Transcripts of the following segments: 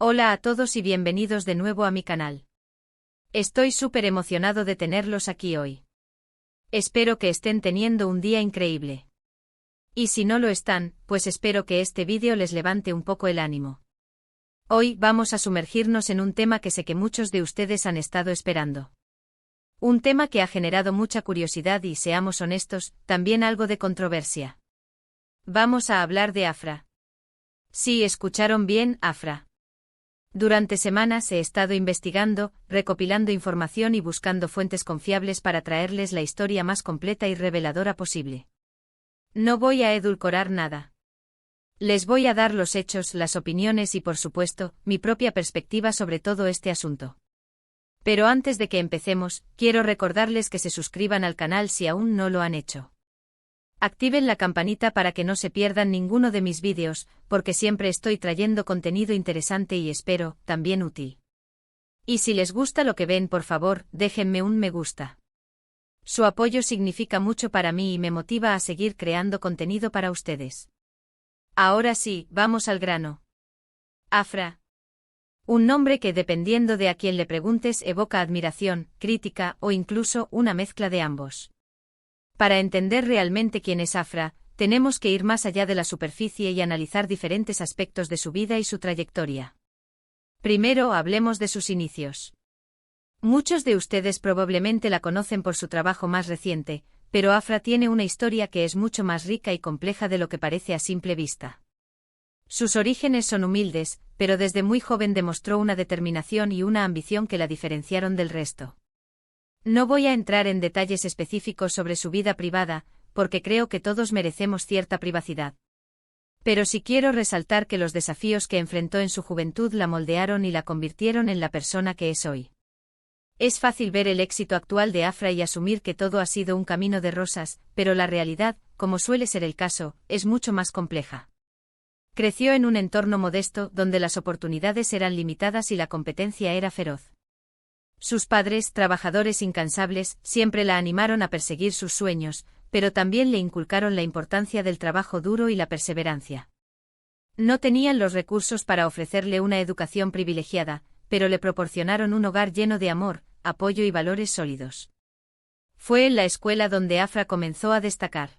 Hola a todos y bienvenidos de nuevo a mi canal. Estoy súper emocionado de tenerlos aquí hoy. Espero que estén teniendo un día increíble. Y si no lo están, pues espero que este vídeo les levante un poco el ánimo. Hoy vamos a sumergirnos en un tema que sé que muchos de ustedes han estado esperando. Un tema que ha generado mucha curiosidad y, seamos honestos, también algo de controversia. Vamos a hablar de Afra. Sí, escucharon bien, Afra. Durante semanas he estado investigando, recopilando información y buscando fuentes confiables para traerles la historia más completa y reveladora posible. No voy a edulcorar nada. Les voy a dar los hechos, las opiniones y, por supuesto, mi propia perspectiva sobre todo este asunto. Pero antes de que empecemos, quiero recordarles que se suscriban al canal si aún no lo han hecho. Activen la campanita para que no se pierdan ninguno de mis vídeos, porque siempre estoy trayendo contenido interesante y espero, también útil. Y si les gusta lo que ven, por favor, déjenme un me gusta. Su apoyo significa mucho para mí y me motiva a seguir creando contenido para ustedes. Ahora sí, vamos al grano. Afra. Un nombre que, dependiendo de a quién le preguntes, evoca admiración, crítica o incluso una mezcla de ambos. Para entender realmente quién es Afra, tenemos que ir más allá de la superficie y analizar diferentes aspectos de su vida y su trayectoria. Primero, hablemos de sus inicios. Muchos de ustedes probablemente la conocen por su trabajo más reciente, pero Afra tiene una historia que es mucho más rica y compleja de lo que parece a simple vista. Sus orígenes son humildes, pero desde muy joven demostró una determinación y una ambición que la diferenciaron del resto. No voy a entrar en detalles específicos sobre su vida privada, porque creo que todos merecemos cierta privacidad. Pero sí quiero resaltar que los desafíos que enfrentó en su juventud la moldearon y la convirtieron en la persona que es hoy. Es fácil ver el éxito actual de Afra y asumir que todo ha sido un camino de rosas, pero la realidad, como suele ser el caso, es mucho más compleja. Creció en un entorno modesto donde las oportunidades eran limitadas y la competencia era feroz. Sus padres, trabajadores incansables, siempre la animaron a perseguir sus sueños, pero también le inculcaron la importancia del trabajo duro y la perseverancia. No tenían los recursos para ofrecerle una educación privilegiada, pero le proporcionaron un hogar lleno de amor, apoyo y valores sólidos. Fue en la escuela donde Afra comenzó a destacar.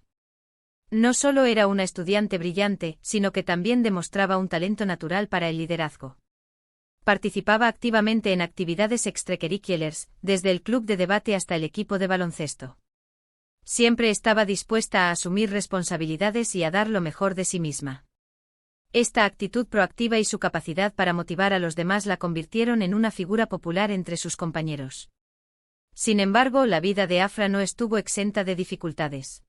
No solo era una estudiante brillante, sino que también demostraba un talento natural para el liderazgo. Participaba activamente en actividades extracurriculares, desde el club de debate hasta el equipo de baloncesto. Siempre estaba dispuesta a asumir responsabilidades y a dar lo mejor de sí misma. Esta actitud proactiva y su capacidad para motivar a los demás la convirtieron en una figura popular entre sus compañeros. Sin embargo, la vida de Afra no estuvo exenta de dificultades.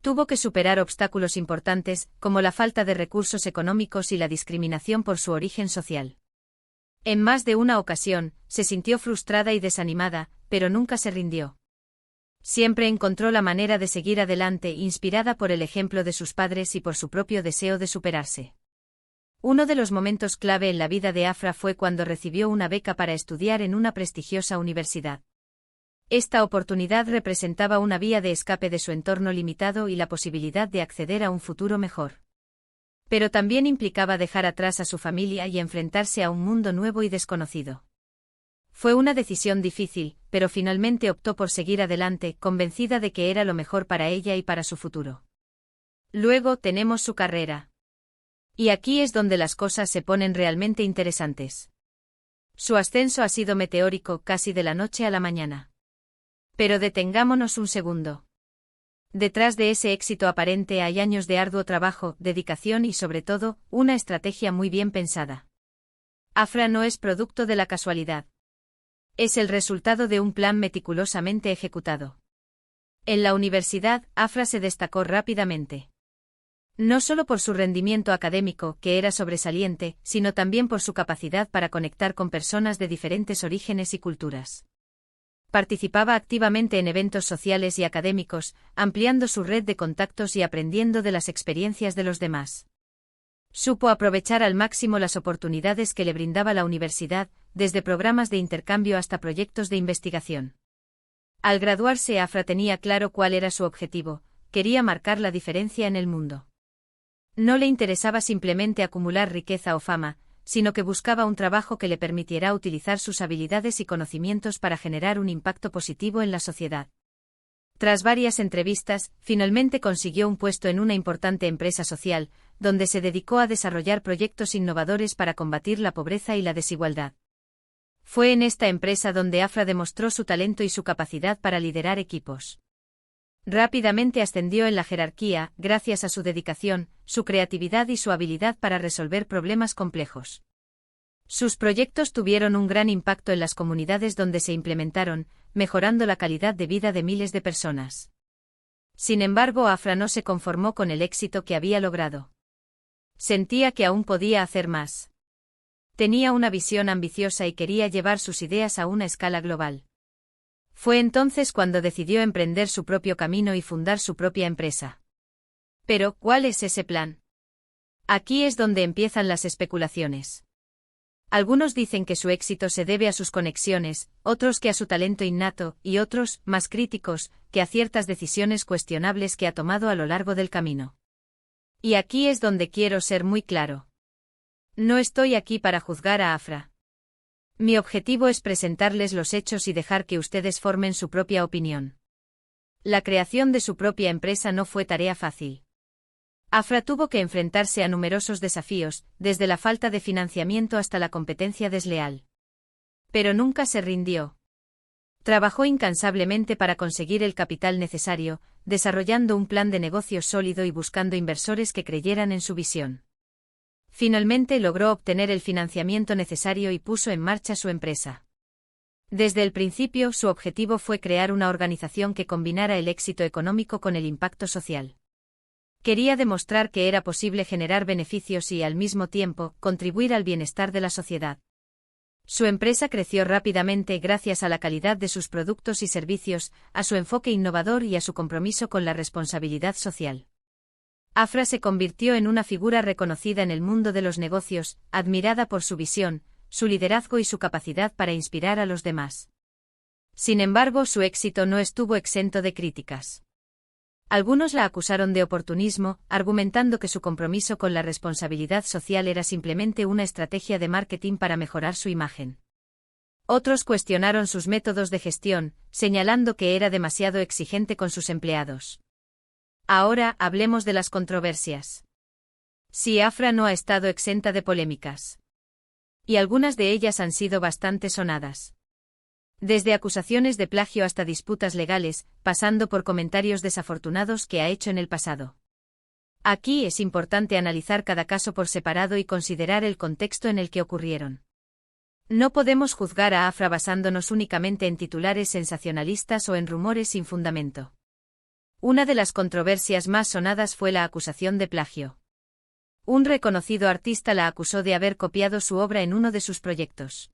Tuvo que superar obstáculos importantes, como la falta de recursos económicos y la discriminación por su origen social. En más de una ocasión, se sintió frustrada y desanimada, pero nunca se rindió. Siempre encontró la manera de seguir adelante, inspirada por el ejemplo de sus padres y por su propio deseo de superarse. Uno de los momentos clave en la vida de Afra fue cuando recibió una beca para estudiar en una prestigiosa universidad. Esta oportunidad representaba una vía de escape de su entorno limitado y la posibilidad de acceder a un futuro mejor. Pero también implicaba dejar atrás a su familia y enfrentarse a un mundo nuevo y desconocido. Fue una decisión difícil, pero finalmente optó por seguir adelante, convencida de que era lo mejor para ella y para su futuro. Luego tenemos su carrera. Y aquí es donde las cosas se ponen realmente interesantes. Su ascenso ha sido meteórico, casi de la noche a la mañana. Pero detengámonos un segundo. Detrás de ese éxito aparente hay años de arduo trabajo, dedicación y, sobre todo, una estrategia muy bien pensada. Afra no es producto de la casualidad. Es el resultado de un plan meticulosamente ejecutado. En la universidad, Afra se destacó rápidamente. No solo por su rendimiento académico, que era sobresaliente, sino también por su capacidad para conectar con personas de diferentes orígenes y culturas. Participaba activamente en eventos sociales y académicos, ampliando su red de contactos y aprendiendo de las experiencias de los demás. Supo aprovechar al máximo las oportunidades que le brindaba la universidad, desde programas de intercambio hasta proyectos de investigación. Al graduarse, Afra tenía claro cuál era su objetivo: quería marcar la diferencia en el mundo. No le interesaba simplemente acumular riqueza o fama, sino que buscaba un trabajo que le permitiera utilizar sus habilidades y conocimientos para generar un impacto positivo en la sociedad. Tras varias entrevistas, finalmente consiguió un puesto en una importante empresa social, donde se dedicó a desarrollar proyectos innovadores para combatir la pobreza y la desigualdad. Fue en esta empresa donde Afra demostró su talento y su capacidad para liderar equipos. Rápidamente ascendió en la jerarquía, gracias a su dedicación, su creatividad y su habilidad para resolver problemas complejos. Sus proyectos tuvieron un gran impacto en las comunidades donde se implementaron, mejorando la calidad de vida de miles de personas. Sin embargo, Afra no se conformó con el éxito que había logrado. Sentía que aún podía hacer más. Tenía una visión ambiciosa y quería llevar sus ideas a una escala global. Fue entonces cuando decidió emprender su propio camino y fundar su propia empresa. Pero, ¿cuál es ese plan? Aquí es donde empiezan las especulaciones. Algunos dicen que su éxito se debe a sus conexiones, otros que a su talento innato, y otros, más críticos, que a ciertas decisiones cuestionables que ha tomado a lo largo del camino. Y aquí es donde quiero ser muy claro. No estoy aquí para juzgar a Afra. Mi objetivo es presentarles los hechos y dejar que ustedes formen su propia opinión. La creación de su propia empresa no fue tarea fácil. Afra tuvo que enfrentarse a numerosos desafíos, desde la falta de financiamiento hasta la competencia desleal. Pero nunca se rindió. Trabajó incansablemente para conseguir el capital necesario, desarrollando un plan de negocios sólido y buscando inversores que creyeran en su visión. Finalmente logró obtener el financiamiento necesario y puso en marcha su empresa. Desde el principio, su objetivo fue crear una organización que combinara el éxito económico con el impacto social. Quería demostrar que era posible generar beneficios y, al mismo tiempo, contribuir al bienestar de la sociedad. Su empresa creció rápidamente gracias a la calidad de sus productos y servicios, a su enfoque innovador y a su compromiso con la responsabilidad social. Afra se convirtió en una figura reconocida en el mundo de los negocios, admirada por su visión, su liderazgo y su capacidad para inspirar a los demás. Sin embargo, su éxito no estuvo exento de críticas. Algunos la acusaron de oportunismo, argumentando que su compromiso con la responsabilidad social era simplemente una estrategia de marketing para mejorar su imagen. Otros cuestionaron sus métodos de gestión, señalando que era demasiado exigente con sus empleados. Ahora, hablemos de las controversias. Sí, Afra no ha estado exenta de polémicas. Y algunas de ellas han sido bastante sonadas. Desde acusaciones de plagio hasta disputas legales, pasando por comentarios desafortunados que ha hecho en el pasado. Aquí es importante analizar cada caso por separado y considerar el contexto en el que ocurrieron. No podemos juzgar a Afra basándonos únicamente en titulares sensacionalistas o en rumores sin fundamento. Una de las controversias más sonadas fue la acusación de plagio. Un reconocido artista la acusó de haber copiado su obra en uno de sus proyectos.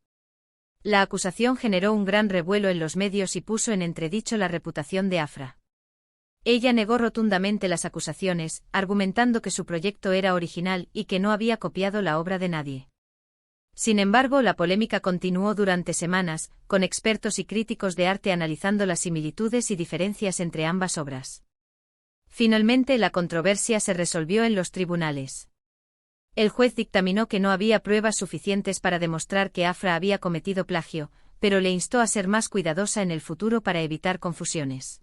La acusación generó un gran revuelo en los medios y puso en entredicho la reputación de Afra. Ella negó rotundamente las acusaciones, argumentando que su proyecto era original y que no había copiado la obra de nadie. Sin embargo, la polémica continuó durante semanas, con expertos y críticos de arte analizando las similitudes y diferencias entre ambas obras. Finalmente, la controversia se resolvió en los tribunales. El juez dictaminó que no había pruebas suficientes para demostrar que Afra había cometido plagio, pero le instó a ser más cuidadosa en el futuro para evitar confusiones.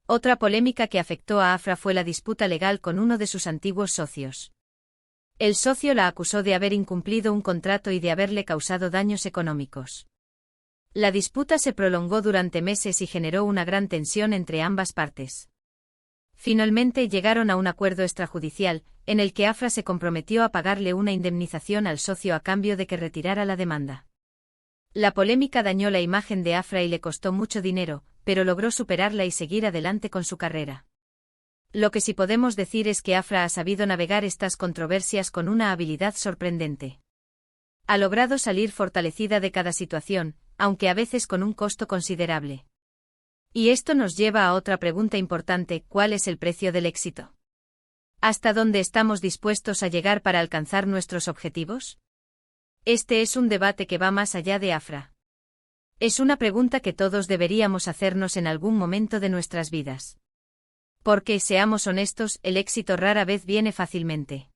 Otra polémica que afectó a Afra fue la disputa legal con uno de sus antiguos socios. El socio la acusó de haber incumplido un contrato y de haberle causado daños económicos. La disputa se prolongó durante meses y generó una gran tensión entre ambas partes. Finalmente llegaron a un acuerdo extrajudicial, en el que Afra se comprometió a pagarle una indemnización al socio a cambio de que retirara la demanda. La polémica dañó la imagen de Afra y le costó mucho dinero, pero logró superarla y seguir adelante con su carrera. Lo que sí podemos decir es que Afra ha sabido navegar estas controversias con una habilidad sorprendente. Ha logrado salir fortalecida de cada situación, aunque a veces con un costo considerable. Y esto nos lleva a otra pregunta importante: ¿cuál es el precio del éxito? ¿Hasta dónde estamos dispuestos a llegar para alcanzar nuestros objetivos? Este es un debate que va más allá de Afra. Es una pregunta que todos deberíamos hacernos en algún momento de nuestras vidas. Porque, seamos honestos, el éxito rara vez viene fácilmente.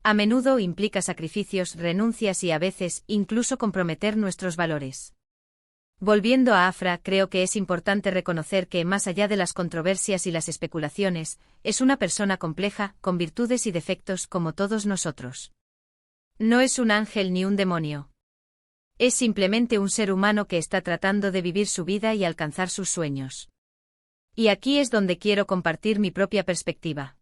A menudo implica sacrificios, renuncias y a veces, incluso comprometer nuestros valores. Volviendo a Afra, creo que es importante reconocer que, más allá de las controversias y las especulaciones, es una persona compleja, con virtudes y defectos como todos nosotros. No es un ángel ni un demonio. Es simplemente un ser humano que está tratando de vivir su vida y alcanzar sus sueños. Y aquí es donde quiero compartir mi propia perspectiva.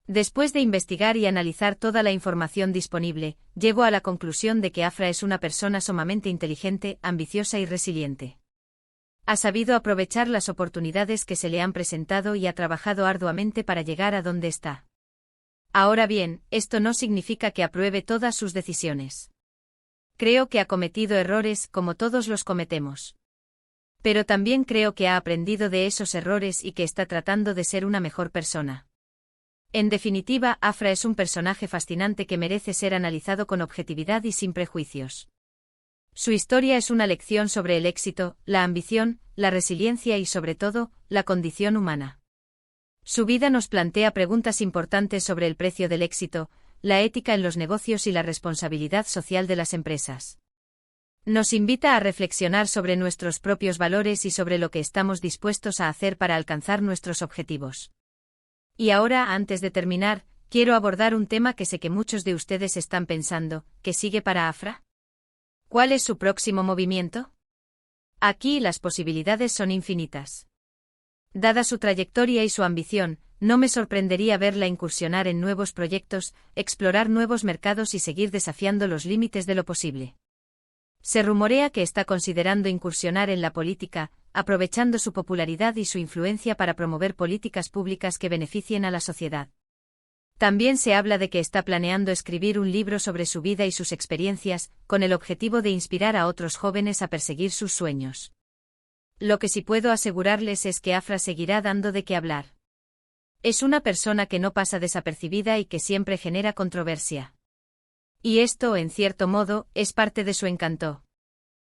Después de investigar y analizar toda la información disponible, llego a la conclusión de que Afra es una persona sumamente inteligente, ambiciosa y resiliente. Ha sabido aprovechar las oportunidades que se le han presentado y ha trabajado arduamente para llegar a donde está. Ahora bien, esto no significa que apruebe todas sus decisiones. Creo que ha cometido errores, como todos los cometemos. Pero también creo que ha aprendido de esos errores y que está tratando de ser una mejor persona. En definitiva, Afra es un personaje fascinante que merece ser analizado con objetividad y sin prejuicios. Su historia es una lección sobre el éxito, la ambición, la resiliencia y sobre todo, la condición humana. Su vida nos plantea preguntas importantes sobre el precio del éxito, la ética en los negocios y la responsabilidad social de las empresas. Nos invita a reflexionar sobre nuestros propios valores y sobre lo que estamos dispuestos a hacer para alcanzar nuestros objetivos. Y ahora, antes de terminar, quiero abordar un tema que sé que muchos de ustedes están pensando: ¿qué sigue para Afra? ¿Cuál es su próximo movimiento? Aquí las posibilidades son infinitas. Dada su trayectoria y su ambición, no me sorprendería verla incursionar en nuevos proyectos, explorar nuevos mercados y seguir desafiando los límites de lo posible. Se rumorea que está considerando incursionar en la política, aprovechando su popularidad y su influencia para promover políticas públicas que beneficien a la sociedad. También se habla de que está planeando escribir un libro sobre su vida y sus experiencias, con el objetivo de inspirar a otros jóvenes a perseguir sus sueños. Lo que sí puedo asegurarles es que Afra seguirá dando de qué hablar. Es una persona que no pasa desapercibida y que siempre genera controversia. Y esto, en cierto modo, es parte de su encanto.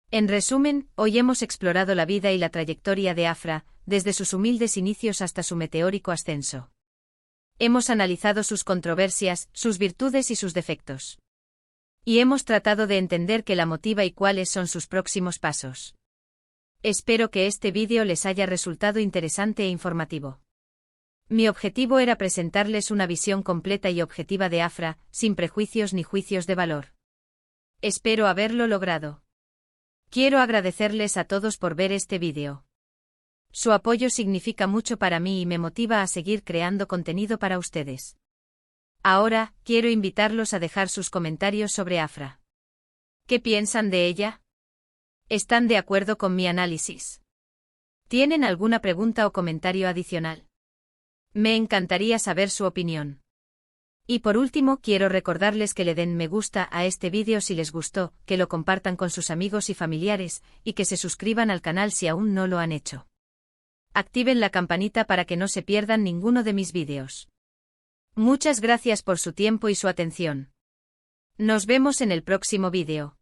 En resumen, hoy hemos explorado la vida y la trayectoria de Afra, desde sus humildes inicios hasta su meteórico ascenso. Hemos analizado sus controversias, sus virtudes y sus defectos. Y hemos tratado de entender qué la motiva y cuáles son sus próximos pasos. Espero que este vídeo les haya resultado interesante e informativo. Mi objetivo era presentarles una visión completa y objetiva de Afra, sin prejuicios ni juicios de valor. Espero haberlo logrado. Quiero agradecerles a todos por ver este vídeo. Su apoyo significa mucho para mí y me motiva a seguir creando contenido para ustedes. Ahora, quiero invitarlos a dejar sus comentarios sobre Afra. ¿Qué piensan de ella? ¿Están de acuerdo con mi análisis? ¿Tienen alguna pregunta o comentario adicional? Me encantaría saber su opinión. Y por último, quiero recordarles que le den me gusta a este vídeo si les gustó, que lo compartan con sus amigos y familiares, y que se suscriban al canal si aún no lo han hecho. Activen la campanita para que no se pierdan ninguno de mis vídeos. Muchas gracias por su tiempo y su atención. Nos vemos en el próximo vídeo.